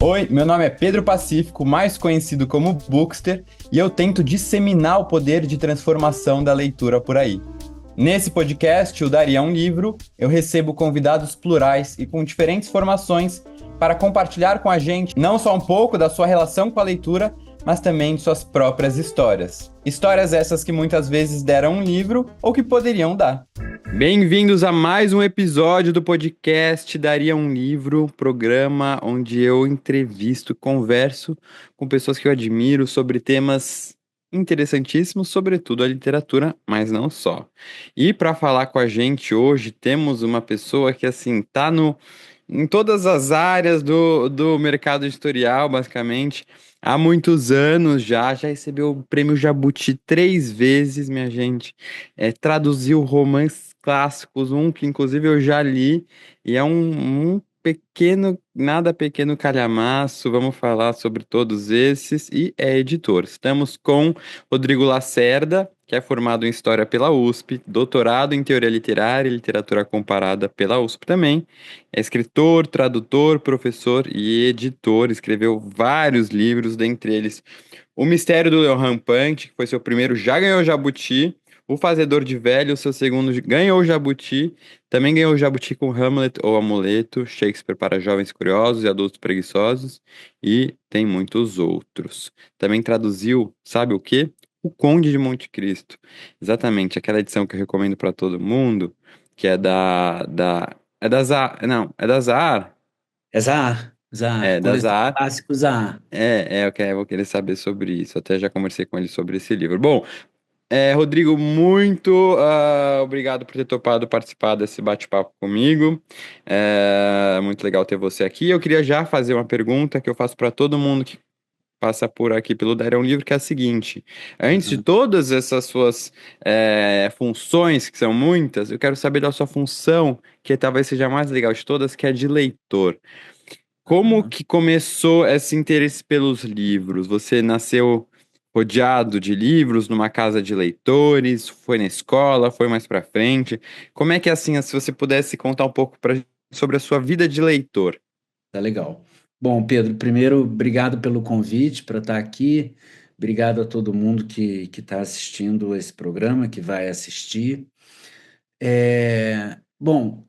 Oi, meu nome é Pedro Pacífico, mais conhecido como Bookster, e eu tento disseminar o poder de transformação da leitura por aí. Nesse podcast, o Daria um Livro, eu recebo convidados plurais e com diferentes formações para compartilhar com a gente não só um pouco da sua relação com a leitura, mas também de suas próprias histórias. Histórias essas que muitas vezes deram um livro ou que poderiam dar. Bem-vindos a mais um episódio do podcast Daria um Livro, programa onde eu entrevisto, converso com pessoas que eu admiro sobre temas interessantíssimos, sobretudo a literatura, mas não só. E para falar com a gente hoje, temos uma pessoa que assim tá no em todas as áreas do mercado editorial, basicamente. Há muitos anos já recebeu o prêmio Jabuti 3 vezes, minha gente. Traduziu romances clássicos, um que inclusive eu já li, e é um pequeno, nada pequeno calhamaço. Vamos falar sobre todos esses, e é editor. Estamos com Rodrigo Lacerda, que é formado em História pela USP, doutorado em Teoria Literária e Literatura Comparada pela USP também. É escritor, tradutor, professor e editor. Escreveu vários livros, dentre eles O Mistério do Leão Rampante, que foi seu primeiro, já ganhou o Jabuti. O Fazedor de Velho, seu segundo, ganhou o Jabuti. Também ganhou o Jabuti com Hamlet ou Amuleto, Shakespeare para Jovens Curiosos e Adultos Preguiçosos. E tem muitos outros. Também traduziu, sabe o quê? O Conde de Monte Cristo. Exatamente, aquela edição que eu recomendo para todo mundo, que é é da Zahar. Não, é da Zahar. É Zahar, Zahar, É, da coleção Zahar. clássico Zahar. Eu vou querer saber sobre isso. Até já conversei com ele sobre esse livro. Bom, Rodrigo, muito obrigado por ter topado participar desse bate-papo comigo. É muito legal ter você aqui. Eu queria já fazer uma pergunta que eu faço para todo mundo que passa por aqui pelo Dar é um Livro, que é a seguinte: antes de Uhum. todas essas suas funções, que são muitas, eu quero saber da sua função, que talvez seja a mais legal de todas, que é de leitor. Como Uhum. que começou esse interesse pelos livros? Você nasceu rodeado de livros, numa casa de leitores, foi na escola, foi mais pra frente? Como é que é assim, se você pudesse contar um pouco sobre a sua vida de leitor? Tá legal. Bom, Pedro, primeiro, obrigado pelo convite para estar aqui. Obrigado a todo mundo que está assistindo esse programa, que vai assistir. Bom,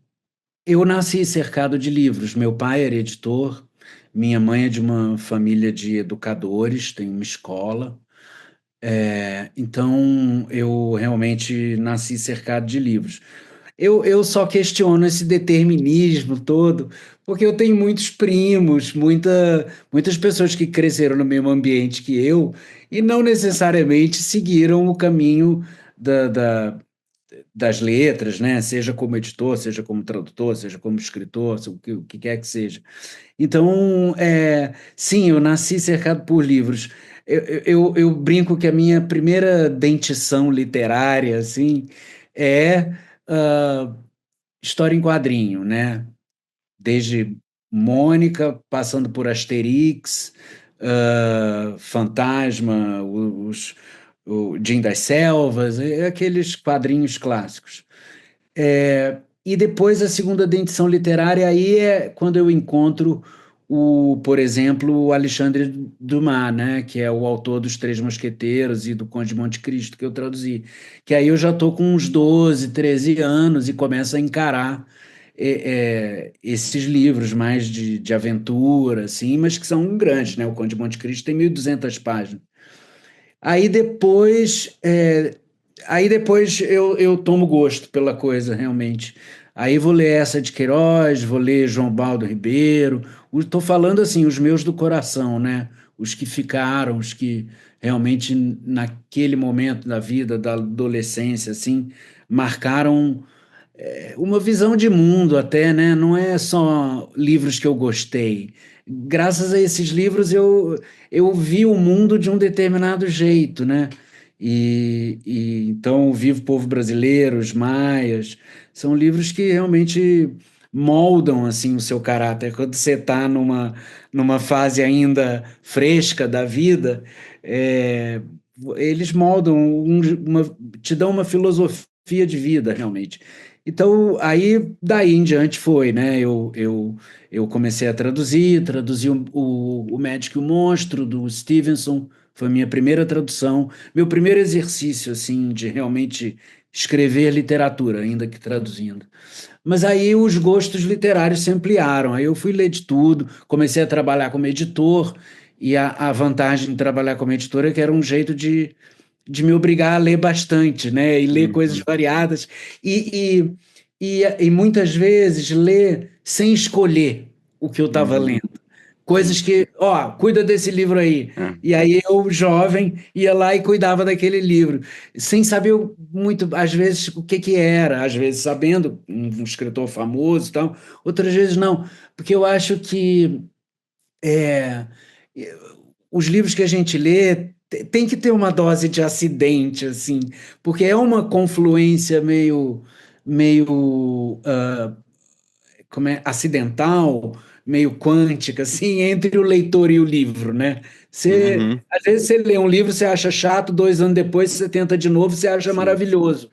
eu nasci cercado de livros. Meu pai era editor, minha mãe é de uma família de educadores, tem uma escola. Então, eu realmente nasci cercado de livros. Eu só questiono esse determinismo todo, porque eu tenho muitos primos, muitas pessoas que cresceram no mesmo ambiente que eu e não necessariamente seguiram o caminho da, da- das letras, né? Seja como editor, seja como tradutor, seja como escritor, o que quer que seja. Então, sim, eu nasci cercado por livros. Eu brinco que a minha primeira dentição literária, assim, é ah, história em quadrinho, né? Desde Mônica, passando por Asterix, Fantasma, o Jim das Selvas, aqueles quadrinhos clássicos. E depois a segunda dentição literária, aí é quando eu encontro por exemplo, o Alexandre Dumas, né, que é o autor dos Três Mosqueteiros e do Conde de Monte Cristo, que eu traduzi. Que aí eu já estou com uns 12, 13 anos e começo a encarar esses livros mais de aventura, assim, mas que são grandes, né? O Conde de Monte Cristo tem 1.200 páginas. Aí depois, eu tomo gosto pela coisa, realmente. Aí vou ler essa de Queiroz, vou ler João Baldo Ribeiro. Estou falando assim, os meus do coração, né? Os que ficaram, os que realmente naquele momento da vida, da adolescência, assim, marcaram uma visão de mundo até, né? Não é só livros que eu gostei. Graças a esses livros eu vi o mundo de um determinado jeito, né? Então, o Vivo Povo Brasileiro, Os Maias, são livros que realmente moldam assim o seu caráter. Quando você está numa fase ainda fresca da vida, é, eles moldam, te dão uma filosofia de vida, realmente. Então, aí daí em diante foi, né? Eu comecei a traduzi o Médico e o Monstro, do Stevenson, foi a minha primeira tradução, meu primeiro exercício, assim, de realmente escrever literatura, ainda que traduzindo. Mas aí os gostos literários se ampliaram, aí eu fui ler de tudo, comecei a trabalhar como editor, e a vantagem de trabalhar como editor é que era um jeito de me obrigar a ler bastante, né? E ler coisas Uhum. variadas, e, e muitas vezes ler sem escolher o que eu estava Uhum. lendo. Coisas Sim. que, ó, cuida desse livro aí. É. E aí eu, jovem, ia lá e cuidava daquele livro, sem saber muito, às vezes, o que que era, às vezes sabendo, um escritor famoso e tal, outras vezes não, porque eu acho que é, os livros que a gente lê tem que ter uma dose de acidente, assim, porque é uma confluência meio como é, acidental, meio quântica, assim, entre o leitor e o livro, né? Uhum. Às vezes você lê um livro, você acha chato, 2 anos depois você tenta de novo, você acha Sim. maravilhoso.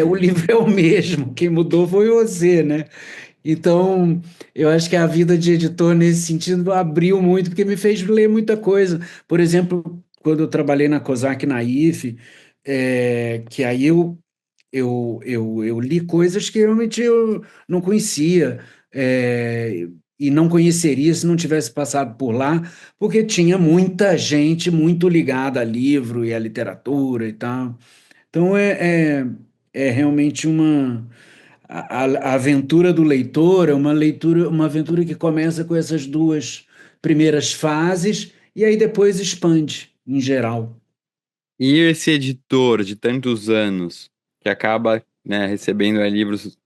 O livro é o mesmo, quem mudou foi você, né? Então, eu acho que a vida de editor, nesse sentido, abriu muito, porque me fez ler muita coisa. Por exemplo, quando eu trabalhei na COSAC, na IFE, que aí eu li coisas que realmente eu não conhecia, e não conheceria se não tivesse passado por lá, porque tinha muita gente muito ligada a livro e à literatura e tal. Então, é realmente a aventura do leitor é uma leitura, uma aventura que começa com essas duas primeiras fases e aí depois expande em geral. E esse editor de tantos anos que acaba, né, recebendo livros,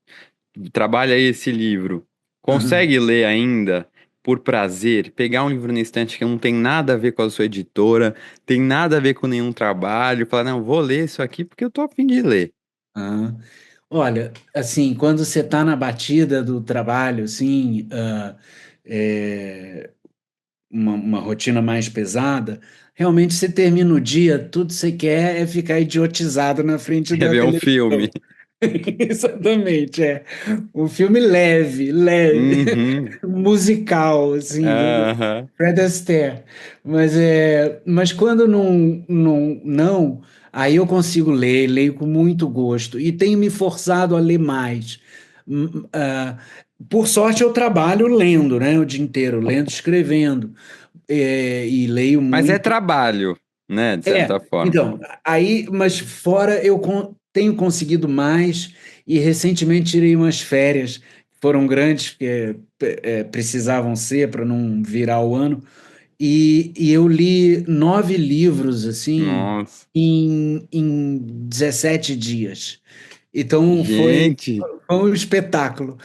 trabalha esse livro, Aham. consegue ler ainda por prazer, pegar um livro na estante que não tem nada a ver com a sua editora, tem nada a ver com nenhum trabalho, falar, não, vou ler isso aqui porque eu tô a fim de ler. Aham. Olha, assim, quando você está na batida do trabalho, assim, é, uma rotina mais pesada, realmente você termina o dia, tudo que você quer é ficar idiotizado na frente Quer da ver um filme? televisão. Exatamente, é. Um filme leve, leve, Uhum. musical, assim, do Aham. Fred Astaire. Mas quando não, aí eu consigo ler, leio com muito gosto e tenho me forçado a ler mais. Por sorte, eu trabalho lendo, né, o dia inteiro, lendo, escrevendo, e leio Mas é muito. trabalho, né, de certa forma. Então, aí, mas fora tenho conseguido mais e recentemente tirei umas férias, que foram grandes, porque precisavam ser para não virar o ano, e eu li 9 livros, assim, Nossa. em 17 dias. Então Gente, foi um espetáculo.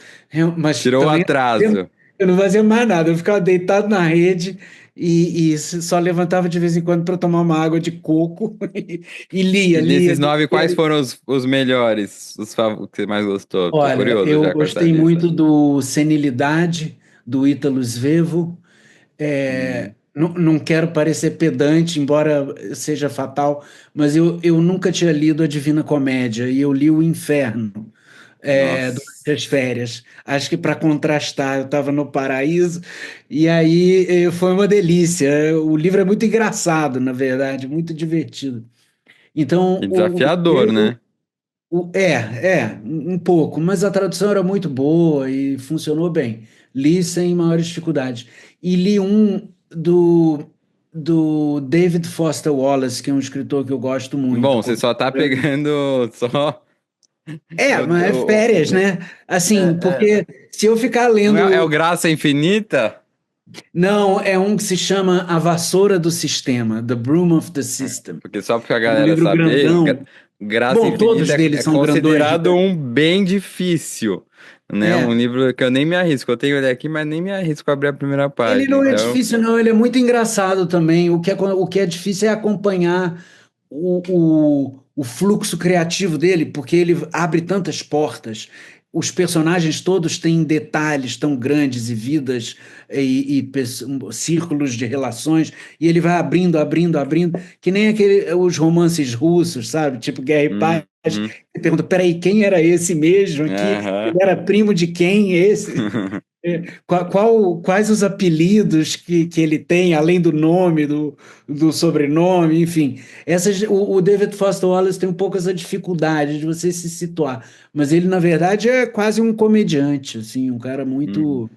Mas tirou o também atraso. eu não fazia mais nada, eu ficava deitado na rede e só levantava de vez em quando para tomar uma água de coco e lia, E lia, desses lia, 9, quais lia. foram os melhores, que você mais gostou? Tô Olha, curioso eu já com essa gostei lista. muito do Senilidade, do Ítalo Svevo. Hum, Não quero parecer pedante, embora seja fatal, mas eu nunca tinha lido a Divina Comédia e eu li o Inferno, durante nossa, as férias. Acho que para contrastar, eu estava no paraíso e aí foi uma delícia. O livro é muito engraçado, na verdade, muito divertido. Então, que desafiador, né? um pouco, mas a tradução era muito boa e funcionou bem. Li sem maiores dificuldades. E li um do David Foster Wallace, que é um escritor que eu gosto muito. Bom, você só tá pegando só. Mas é férias, né? Assim, porque se eu ficar Não é, é o lendo. Graça Infinita? Não, é um que se chama A Vassoura do Sistema, The Broom of the System. Porque só para a É um galera livro saber, grandão. Graça Bom, Infinita todos deles é são grandões de. considerado um bem difícil, né? Um É. livro que eu nem me arrisco. Eu tenho ele aqui, mas nem me arrisco a abrir a primeira Ele página. não é Então, difícil, não, ele é muito engraçado também. O que é difícil é acompanhar o fluxo criativo dele, porque ele abre tantas portas. os personagens todos têm detalhes tão grandes e vidas círculos de relações, e ele vai abrindo, abrindo, abrindo, que nem os romances russos, sabe? Tipo Guerra e Paz. Uhum. Você pergunta, peraí, quem era esse mesmo aqui? Ele Aham. era primo de quem esse? Quais os apelidos que ele tem, além do nome, do sobrenome, enfim. O David Foster Wallace tem um pouco essa dificuldade de você se situar, mas ele, na verdade, é quase um comediante, assim, um cara Uhum. muito,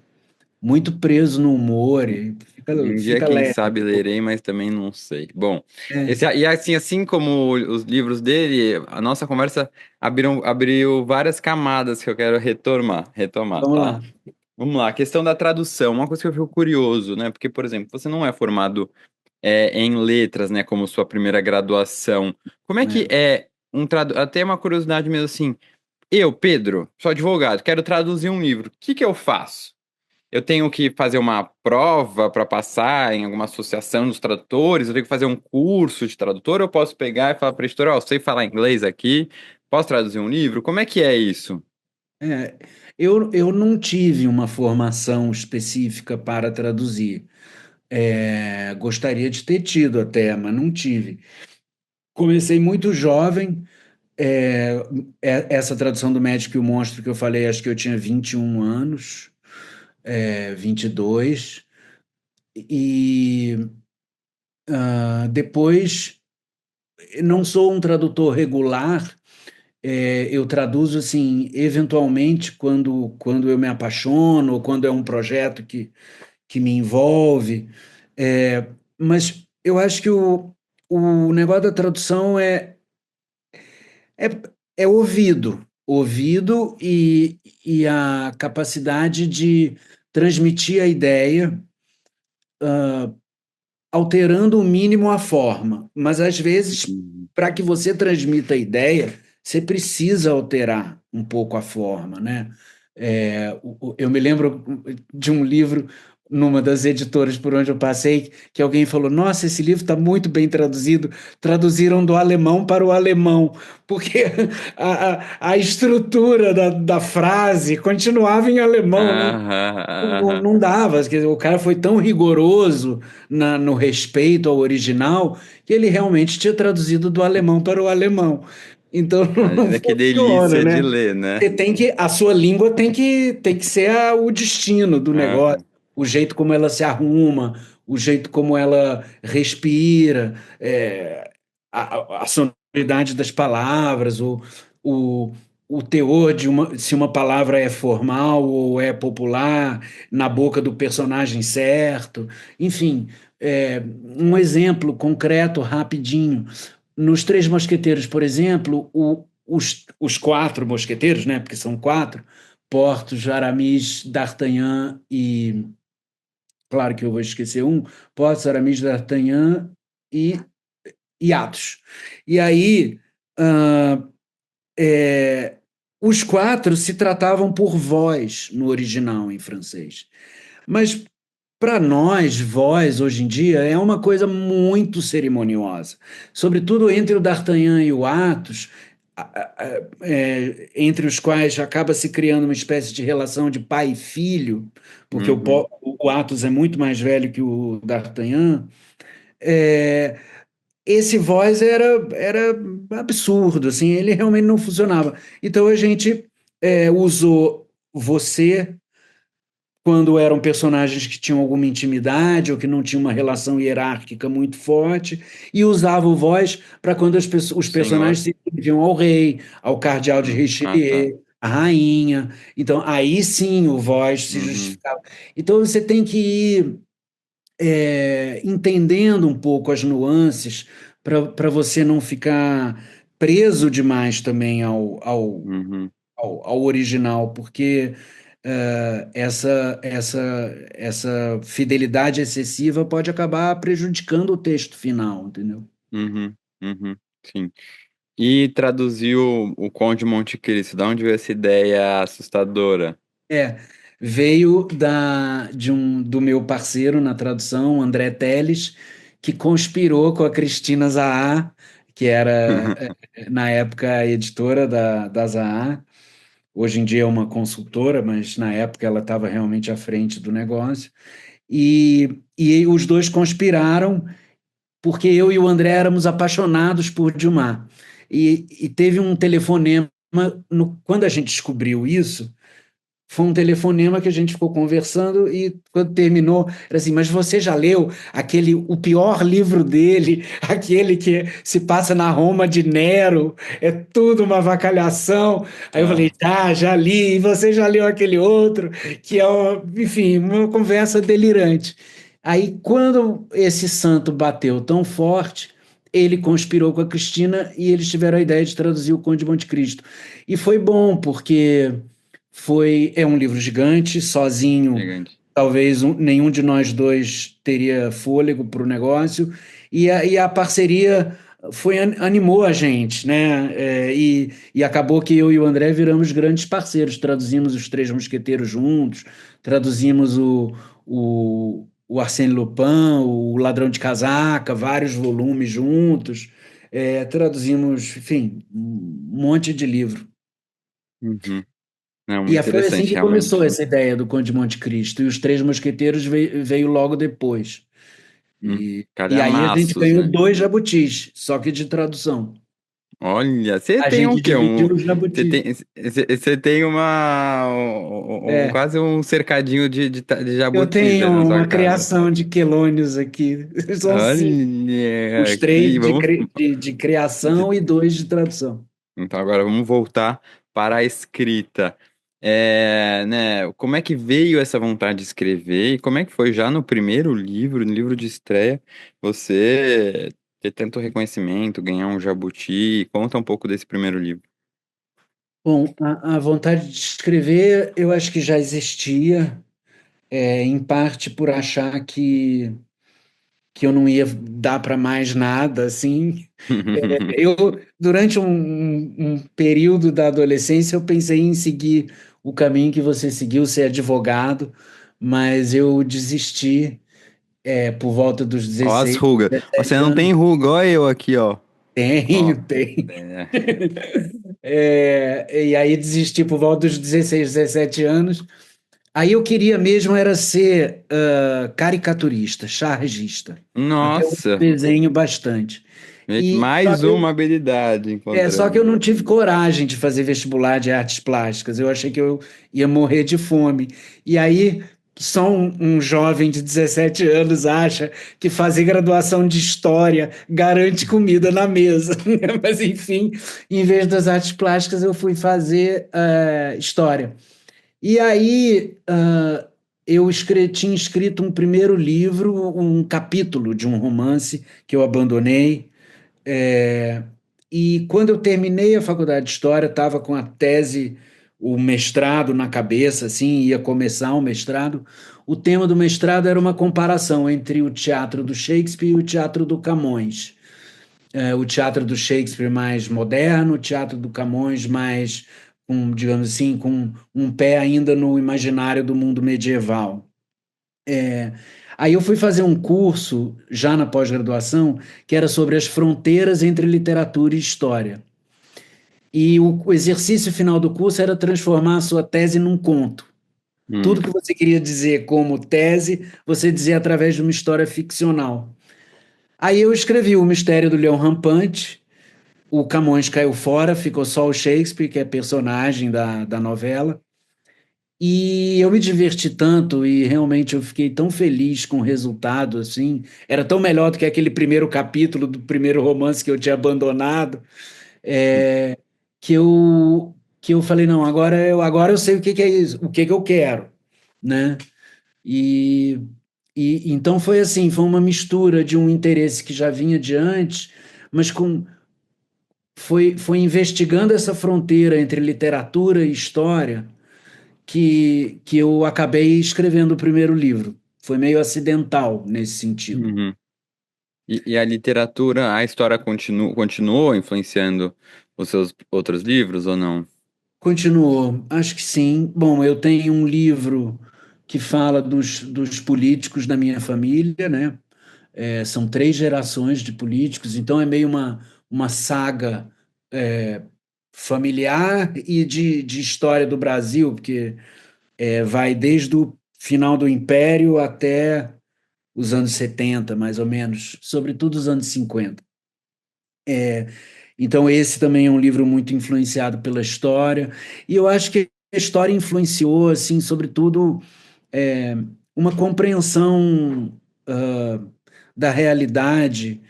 muito preso no humor, e Um dia, fica quem leve. sabe, lerei, mas também não sei. Bom, É, e assim como os livros dele, a nossa conversa abriu várias camadas que eu quero retomar, vamos tá? lá. Vamos lá, a questão da tradução, uma coisa que eu fico curioso, né? Porque, por exemplo, você não é formado em letras, né, como sua primeira graduação. Como é que É. é até uma curiosidade mesmo assim, eu, Pedro, sou advogado, quero traduzir um livro, o que que eu faço? Eu tenho que fazer uma prova para passar em alguma associação dos tradutores? Eu tenho que fazer um curso de tradutor? Ou eu posso pegar e falar para a editora, ó, eu sei falar inglês aqui, posso traduzir um livro? Como é que é isso? É, eu não tive uma formação específica para traduzir. Gostaria de ter tido até, mas não tive. Comecei muito jovem. é, Essa tradução do Médico e o Monstro que eu falei, acho que eu tinha 21 anos, 22. E depois, não sou um tradutor regular. Eu traduzo assim, eventualmente, quando eu me apaixono, ou quando é um projeto que me envolve. Mas eu acho que o negócio da tradução é, é ouvido e a capacidade de transmitir a ideia, alterando o mínimo a forma. Mas às vezes, Uhum. para que você transmita a ideia, você precisa alterar um pouco a forma, né? Eu me lembro de um livro numa das editoras por onde eu passei, que alguém falou: Nossa, esse livro está muito bem traduzido. Traduziram do alemão para o alemão, porque a estrutura da frase continuava em alemão, né? Aham, Não, aham. não dava, quer dizer, o cara foi tão rigoroso no respeito ao original que ele realmente tinha traduzido do alemão para o alemão. Então não Imagina que funciona, delícia de né? ler, né? A sua língua tem que ser o destino do negócio, Aham. o jeito como ela se arruma, o jeito como ela respira, a sonoridade das palavras, o, o teor se uma palavra é formal ou é popular, na boca do personagem certo. Enfim, um exemplo concreto, rapidinho. Nos Três Mosqueteiros, por exemplo, os quatro mosqueteiros, né, porque são quatro, Porthos, Aramis, D'Artagnan e, claro que eu vou esquecer um, Porthos, Aramis, D'Artagnan e, e Athos. E aí, ah, é, os quatro se tratavam por voz no original em francês. Mas para nós, voz, hoje em dia, é uma coisa muito cerimoniosa. Sobretudo entre o D'Artagnan e o Athos, entre os quais acaba se criando uma espécie de relação de pai e filho, porque Uhum. o Athos é muito mais velho que o D'Artagnan. É, esse voz era absurdo, assim, ele realmente não funcionava. Então a gente usou você quando eram personagens que tinham alguma intimidade ou que não tinham uma relação hierárquica muito forte, e usava o voz para quando os personagens Senhor. se dirigiam ao rei, ao cardeal de Ah, tá. Richelieu, à rainha. Então, aí sim o voz se Uhum. justificava. Então, você tem que ir entendendo um pouco as nuances para você não ficar preso demais também Uhum. ao original, porque essa fidelidade excessiva pode acabar prejudicando o texto final, entendeu? Uhum. Uhum. Sim. E traduziu o Conde de Monte Cristo. Da onde veio essa ideia assustadora? É, veio do meu parceiro na tradução, André Teles, que conspirou com a Cristina Zaha, que era, na época, a editora da Zaha. hoje em dia é uma consultora, mas na época ela estava realmente à frente do negócio. E os dois conspiraram porque eu e o André éramos apaixonados por Dilma. E teve um telefonema, quando a gente descobriu isso, foi um telefonema que a gente ficou conversando e quando terminou, era assim, mas você já leu o pior livro dele, aquele que se passa na Roma de Nero, é tudo uma avacalhação. Aí eu falei, Ah, tá, já li, e você já leu aquele outro, que é, enfim, uma conversa delirante. Aí quando esse santo bateu tão forte, ele conspirou com a Cristina e eles tiveram a ideia de traduzir o Conde de Monte Cristo. E foi bom, porque é um livro gigante, sozinho, gigante. talvez nenhum de nós dois teria fôlego para o negócio, e a parceria animou a gente, né? E acabou que eu e o André viramos grandes parceiros, traduzimos Os Três Mosqueteiros juntos, traduzimos o Arsène Lupin, o Ladrão de Casaca, vários volumes juntos, traduzimos, enfim, um monte de livro. Uhum. Não, muito E foi assim interessante, que começou realmente. essa ideia do Conde de Monte Cristo. E Os Três Mosqueteiros veio logo depois. E aí a gente Calhamaços, ganhou né? 2 jabutis, só que de tradução. Olha, você A tem um gente quê? dividiu os jabutis. Você tem É, quase um cercadinho de eu jabutis tenho aí na sua uma casa. criação de quelônios aqui. São 5. Os Olha, três que vamos. de criação e 2 de tradução. Então agora vamos voltar para a escrita. Né, como é que veio essa vontade de escrever e como é que foi já no primeiro livro, no livro de estreia, você ter tanto reconhecimento, ganhar um jabuti? Conta um pouco desse primeiro livro. Bom, a vontade de escrever eu acho que já existia, em parte por achar que eu não ia dar para mais nada, assim. Eu, durante um período da adolescência, eu pensei em seguir o caminho que você seguiu, ser advogado, mas eu desisti, por volta dos Ó as 16, rugas. Ó, você 17 não tem anos. ruga, ó eu aqui, ó. Ó. Tenho. É. E aí desisti por volta dos 16, 17 anos. Aí eu queria mesmo era ser caricaturista, chargista. Até eu Nossa, desenho bastante. E só mais que uma habilidade só que eu encontramos. não tive coragem de fazer vestibular de artes plásticas. Eu achei que eu ia morrer de fome. E aí, só um jovem de 17 anos acha que fazer graduação de história garante comida na mesa. Mas, enfim, em vez das artes plásticas, eu fui fazer história. E aí, eu tinha escrito um primeiro livro, um capítulo de um romance que eu abandonei. É, e quando eu terminei a faculdade de História, estava com a tese, o mestrado na cabeça, assim, ia começar o mestrado. O tema do mestrado era uma comparação entre o teatro do Shakespeare e o teatro do Camões. O teatro do Shakespeare mais moderno, o teatro do Camões mais, digamos assim, com um pé ainda no imaginário do mundo medieval. Aí eu fui fazer um curso, já na pós-graduação, que era sobre as fronteiras entre literatura e história. E o exercício final do curso era transformar a sua tese num conto. Hum. Tudo que você queria dizer como tese, você dizia através de uma história ficcional. Aí eu escrevi O Mistério do Leão Rampante, o Camões caiu fora, ficou só o Shakespeare, que é personagem da novela. E eu me diverti tanto e realmente eu fiquei tão feliz com o resultado, assim. Era tão melhor do que aquele primeiro capítulo do primeiro romance que eu tinha abandonado, é, que eu falei, não, agora eu sei o que que é isso, o que que eu quero, né? E, e então foi assim, foi uma mistura de um interesse que já vinha de antes, mas foi investigando essa fronteira entre literatura e história que eu acabei escrevendo o primeiro livro. Foi meio acidental nesse sentido. Uhum. E a literatura, a história continuou influenciando os seus outros livros ou não? Continuou, acho que sim. Bom, eu tenho um livro que fala dos políticos da minha família, né? São 3 gerações de políticos, então é meio uma saga familiar e de história do Brasil, porque vai desde o final do Império até os anos 70 mais ou menos, sobretudo os anos 50. Então, esse também é um livro muito influenciado pela história, e eu acho que a história influenciou, assim, sobretudo, é, uma compreensão ah, da realidade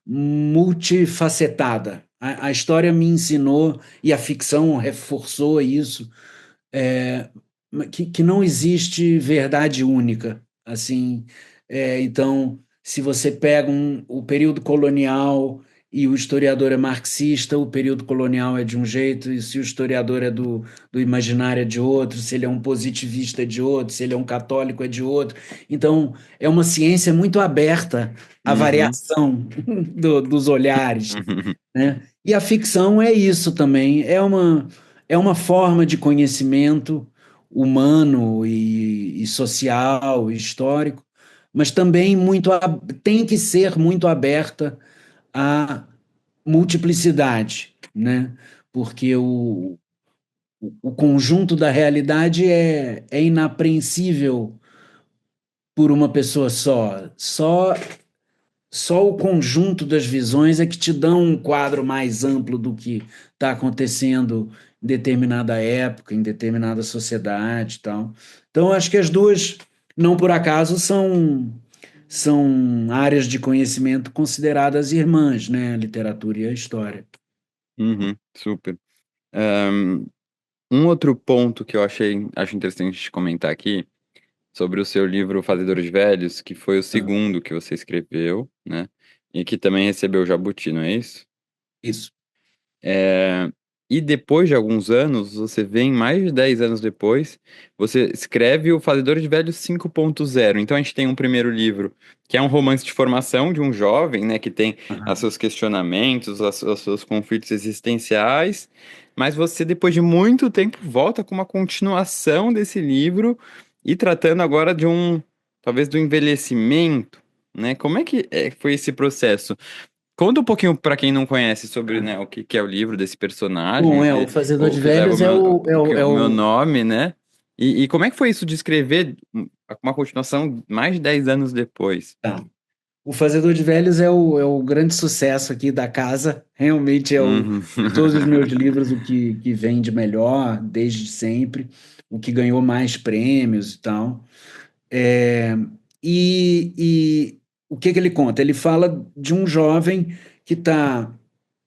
multifacetada. A história me ensinou, e a ficção reforçou isso, é, que não existe verdade única. Assim, então, se você pega o período colonial e o historiador é marxista, o período colonial é de um jeito, e se o historiador é do imaginário é de outro, se ele é um positivista é de outro, se ele é um católico é de outro. Então, é uma ciência muito aberta à Uhum. variação dos olhares, né? E a ficção é isso também, é uma forma de conhecimento humano e social, e histórico, mas também tem que ser muito aberta à multiplicidade, né? Porque o conjunto da realidade é inapreensível por uma pessoa só. Só o conjunto das visões é que te dão um quadro mais amplo do que está acontecendo em determinada época, em determinada sociedade e tal. Então, acho que as duas, não por acaso, são áreas de conhecimento consideradas irmãs, né? A literatura e a história. Uhum, super. Ahn, Um outro ponto que eu acho interessante de comentar aqui, sobre o seu livro Fazedor de Velhos, que foi o Ah, segundo que você escreveu, né? E que também recebeu o Jabuti, não é isso? isso. É, E depois de alguns anos, você vem mais de 10 anos depois, você escreve o Fazedor de Velhos 5.0. Então a gente tem um primeiro livro, que é um romance de formação de um jovem, né, que tem os Aham. seus questionamentos, os seus conflitos existenciais, mas você, depois de muito tempo, volta com uma continuação desse livro e tratando agora talvez do envelhecimento, né? Como é que foi esse processo? Conta um pouquinho para quem não conhece sobre, né, o que é o livro desse personagem, Bom, o Fazedor de o que leva Velhos é o meu nome, né? E como é que foi isso de escrever uma continuação mais de 10 anos depois? tá. O Fazedor de Velhos é o grande sucesso aqui da casa. Realmente Uhum. de todos os meus livros, o que vende melhor desde sempre, o que ganhou mais prêmios e tal. É, e o que ele conta? Ele fala de um jovem que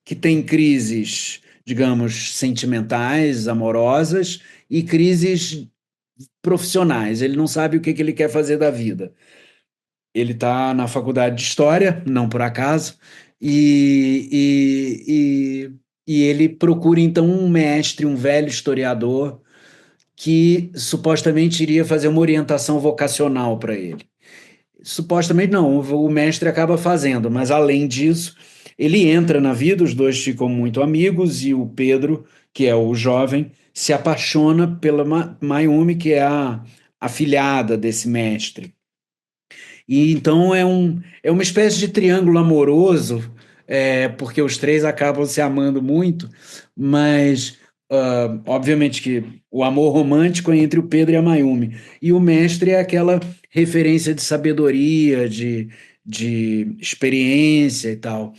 que tem crises, digamos, sentimentais, amorosas e crises profissionais. Ele não sabe o que ele quer fazer da vida. Ele está na faculdade de História, não por acaso, e ele procura então um mestre, um velho historiador, que supostamente iria fazer uma orientação vocacional para ele. Supostamente não, o mestre acaba fazendo, mas além disso, ele entra na vida, os dois ficam muito amigos, e o Pedro, que é o jovem, se apaixona pela Mayumi, que é a afilhada desse mestre. E então é uma espécie de triângulo amoroso, porque os três acabam se amando muito, mas obviamente que o amor romântico é entre o Pedro e a Mayumi. E o mestre é aquela referência de sabedoria, de experiência e tal.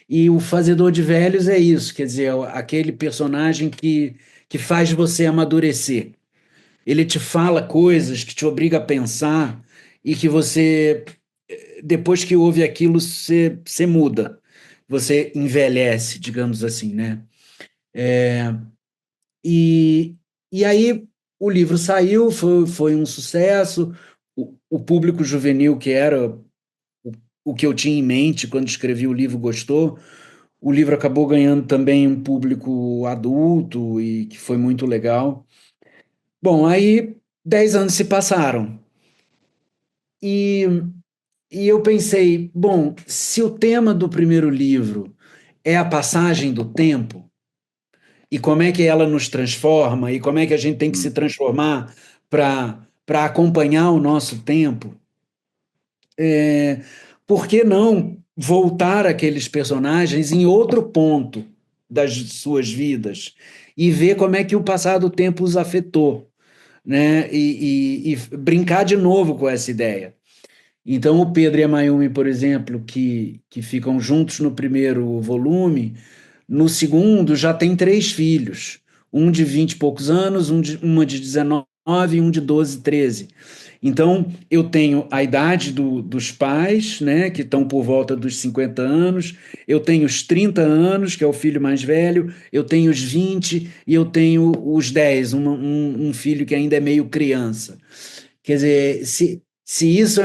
E o Fazedor de Velhos é isso, quer dizer, aquele personagem que faz você amadurecer. Ele te fala coisas que te obriga a pensar e que você depois que ouve aquilo, você muda, você envelhece, digamos assim, né? E, e aí o livro saiu, foi um sucesso, o público juvenil, que era o que eu tinha em mente quando escrevi o livro, gostou. O livro acabou ganhando também um público adulto e que foi muito legal. Bom, aí 10 anos se passaram e E eu pensei, bom, se o tema do primeiro livro é a passagem do tempo, e como é que ela nos transforma, e como é que a gente tem que se transformar para acompanhar o nosso tempo, por que não voltar aqueles personagens em outro ponto? das suas vidas e ver como é que o passar do tempo os afetou, né? E brincar de novo com essa ideia. Então, o Pedro e a Mayumi, por exemplo, que ficam juntos no primeiro volume, no segundo já tem três filhos, um de 20 e poucos anos, uma de 19 e um de 12, 13. Então, eu tenho a idade dos pais, né, que estão por volta dos 50 anos, eu tenho os 30 anos, que é o filho mais velho, eu tenho os 20 e eu tenho os 10, um filho que ainda é meio criança. Quer dizer, se isso,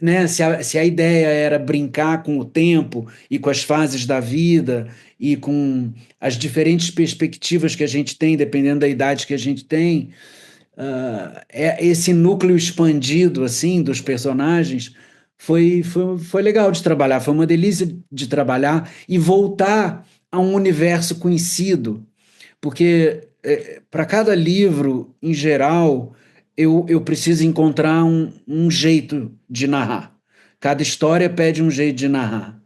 né, se a ideia era brincar com o tempo e com as fases da vida e com as diferentes perspectivas que a gente tem, dependendo da idade que a gente tem, esse núcleo expandido assim dos personagens foi legal de trabalhar, foi uma delícia de trabalhar e voltar a um universo conhecido, porque para cada livro, em geral, eu preciso encontrar um jeito de narrar. Cada história pede um jeito de narrar.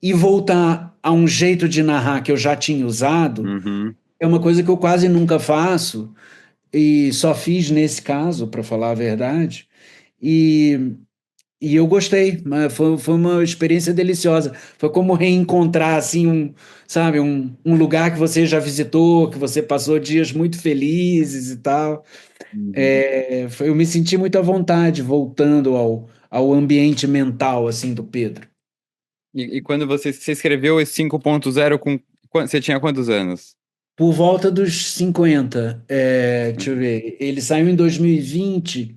E voltar a um jeito de narrar que eu já tinha usado Uhum. é uma coisa que eu quase nunca faço, e só fiz nesse caso, para falar a verdade. E, e eu gostei, mas foi uma experiência deliciosa. Foi como reencontrar assim sabe, um lugar que você já visitou, que você passou dias muito felizes e tal. Uhum. Eu me senti muito à vontade voltando ao ambiente mental assim do Pedro. E quando você escreveu esse 5.0 você tinha quantos anos? Por volta dos 50, deixa eu ver, ele saiu em 2020.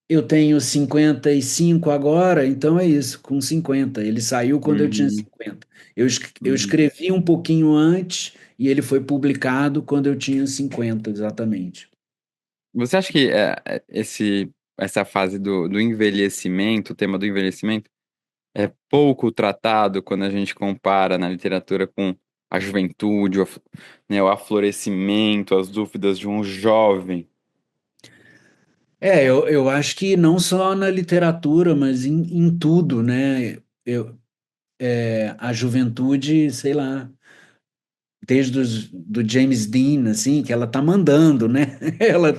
Eu tenho 55 agora, então é isso, com 50. Ele saiu quando eu tinha Uhum. 50. Eu Uhum. escrevi um pouquinho antes e ele foi publicado quando eu tinha 50, exatamente. Você acha que essa fase do envelhecimento, o tema do envelhecimento, é pouco tratado quando a gente compara na literatura com a juventude, né, o aflorescimento, as dúvidas de um jovem? Eu acho que não só na literatura, mas em tudo, né? A juventude, sei lá, desde do James Dean, assim, que ela tá mandando, né? Ela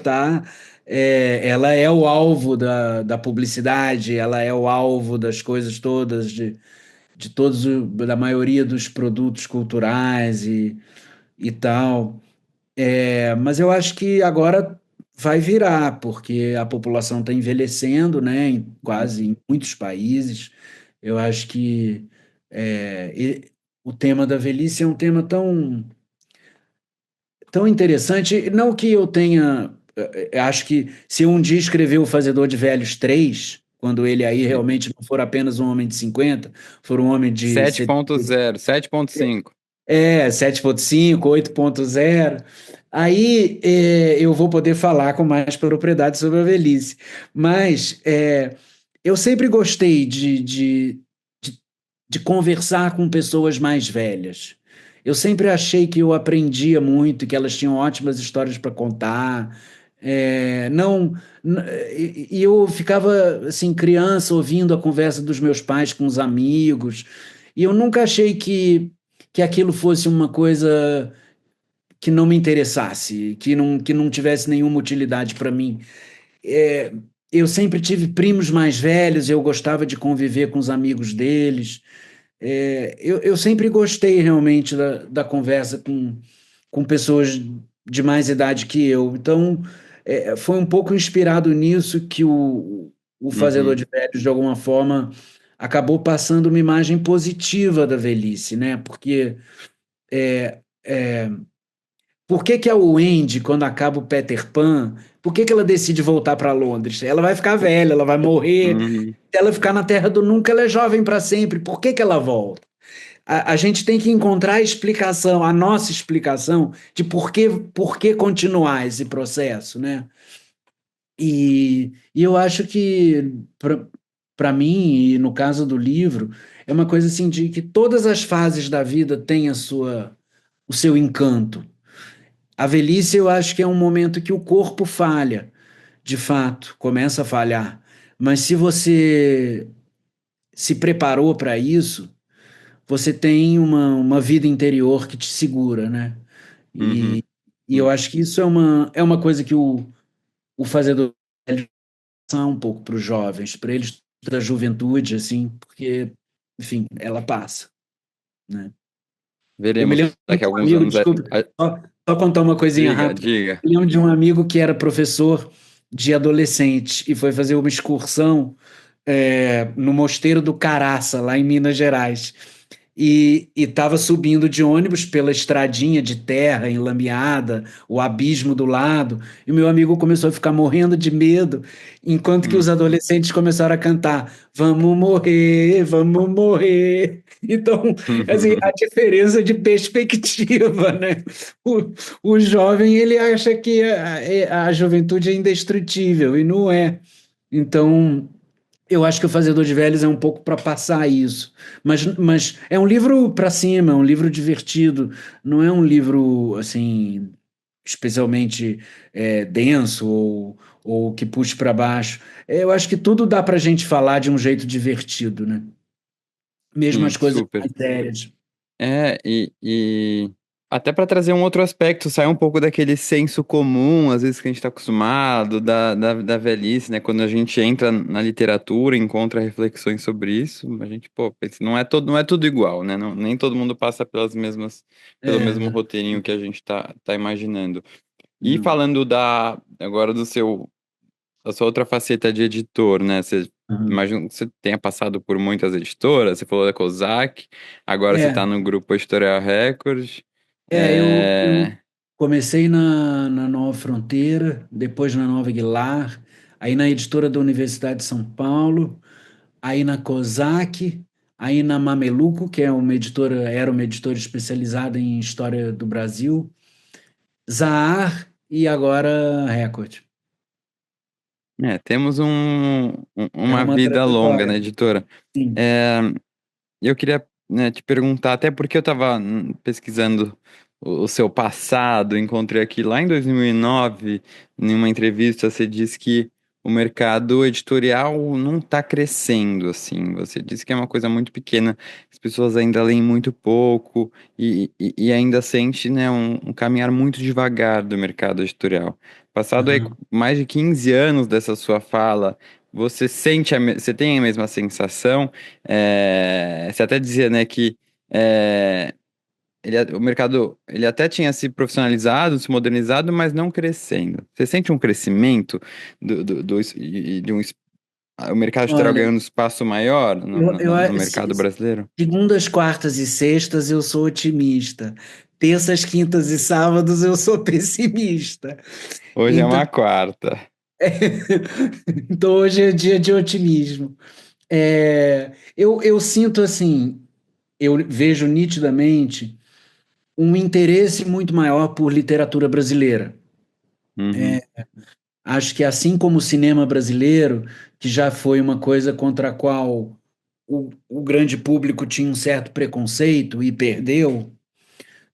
é o alvo da publicidade, ela é o alvo das coisas todas, de da maioria dos produtos culturais e tal. Mas eu acho que agora vai virar, porque a população está envelhecendo, né? Quase em muitos países. Eu acho que o tema da velhice é um tema tão interessante. Não que eu tenha. Acho que se eu um dia escrever O Fazedor de Velhos 3, quando ele aí realmente não for apenas um homem de 50, for um homem de 7.0, 7.5. 7,5, 8,0, aí eu vou poder falar com mais propriedade sobre a velhice. Mas eu sempre gostei de, de conversar com pessoas mais velhas. Eu sempre achei que eu aprendia muito, que elas tinham ótimas histórias para contar. Não, e eu ficava assim criança ouvindo a conversa dos meus pais com os amigos, e eu nunca achei que aquilo fosse uma coisa que não me interessasse, que não tivesse nenhuma utilidade para mim. É, eu sempre tive primos mais velhos, eu gostava de conviver com os amigos deles. Eu sempre gostei realmente da conversa com pessoas de mais idade que eu. Então, foi um pouco inspirado nisso que o Fazedor Uhum. de Velhos, de alguma forma, acabou passando uma imagem positiva da velhice, né? Porque por que que a Wendy, quando acaba o Peter Pan, por que que ela decide voltar para Londres? Ela vai ficar velha, ela vai morrer. Uhum. Se ela ficar na Terra do Nunca, ela é jovem para sempre. Por que que ela volta? A gente tem que encontrar a explicação, a nossa explicação de por que continuar esse processo, né? E eu acho que, para mim, e no caso do livro, é uma coisa assim de que todas as fases da vida têm o seu encanto. A velhice, eu acho que é um momento que o corpo falha, de fato, começa a falhar. Mas se você se preparou para isso, você tem uma vida interior que te segura, né? Uhum. E eu acho que isso é uma coisa que o fazedor é um pouco para os jovens, para eles da juventude, assim, porque, enfim, ela passa, né? Eu me Veremos lembro de daqui a um alguns amigo, anos. desculpa, só contar uma coisinha Diga, rápida. diga. Eu lembro de um amigo que era professor de adolescente e foi fazer uma excursão no Mosteiro do Caraça, lá em Minas Gerais. E estava subindo de ônibus pela estradinha de terra enlameada, o abismo do lado, e meu amigo começou a ficar morrendo de medo, enquanto que os Hum. adolescentes começaram a cantar: Vamos morrer, vamos morrer. Então, assim, a diferença de perspectiva, né? O, o jovem, ele acha que a juventude é indestrutível, e não é. Então, eu acho que o Fazedor de Velhos é um pouco para passar isso. Mas é um livro para cima, é um livro divertido. Não é um livro, assim, especialmente denso ou que puxe para baixo. Eu acho que tudo dá para a gente falar de um jeito divertido, né? Mesmo Sim, as coisas super. mais sérias. E até para trazer um outro aspecto, sair um pouco daquele senso comum, às vezes que a gente está acostumado, da velhice, né? Quando a gente entra na literatura, encontra reflexões sobre isso, a gente, pô, pensa, não é tudo igual, né? Nem todo mundo passa pelo mesmo É, roteirinho que a gente tá imaginando. E não. falando agora da sua outra faceta de editor, né? Você Uhum. imagino que você tenha passado por muitas editoras, você falou da Kozak, agora você está É, no grupo Editorial Record. eu É... comecei na Nova Fronteira, depois na Nova Aguilar, aí na editora da Universidade de São Paulo, aí na Kozak, aí na Mameluco, que era uma editora especializada em história do Brasil, Zahar e agora Record. Temos É uma uma vida longa na trajetória. editora. Sim. É, eu queria, né, te perguntar, até porque eu estava pesquisando o seu passado, encontrei aqui lá em 2009, em uma entrevista, você disse que o mercado editorial não está crescendo, assim. Você disse que é uma coisa muito pequena, as pessoas ainda leem muito pouco e ainda sente, né, um caminhar muito devagar do mercado editorial. Passado aí Aham. mais de 15 anos dessa sua fala, você tem a mesma sensação? Você até dizia, né, que é, o mercado ele até tinha se profissionalizado, se modernizado, mas não crescendo. Você sente um crescimento o mercado editorial Olha, ganhando espaço maior eu, eu, no mercado brasileiro? segundas, quartas e sextas eu sou otimista. Terças, quintas e sábados eu sou pessimista. Hoje é Então, uma quarta. então hoje é dia de otimismo. Eu sinto assim, eu vejo nitidamente um interesse muito maior por literatura brasileira. Uhum, Acho que assim como o cinema brasileiro, que já foi uma coisa contra a qual o grande público tinha um certo preconceito e perdeu,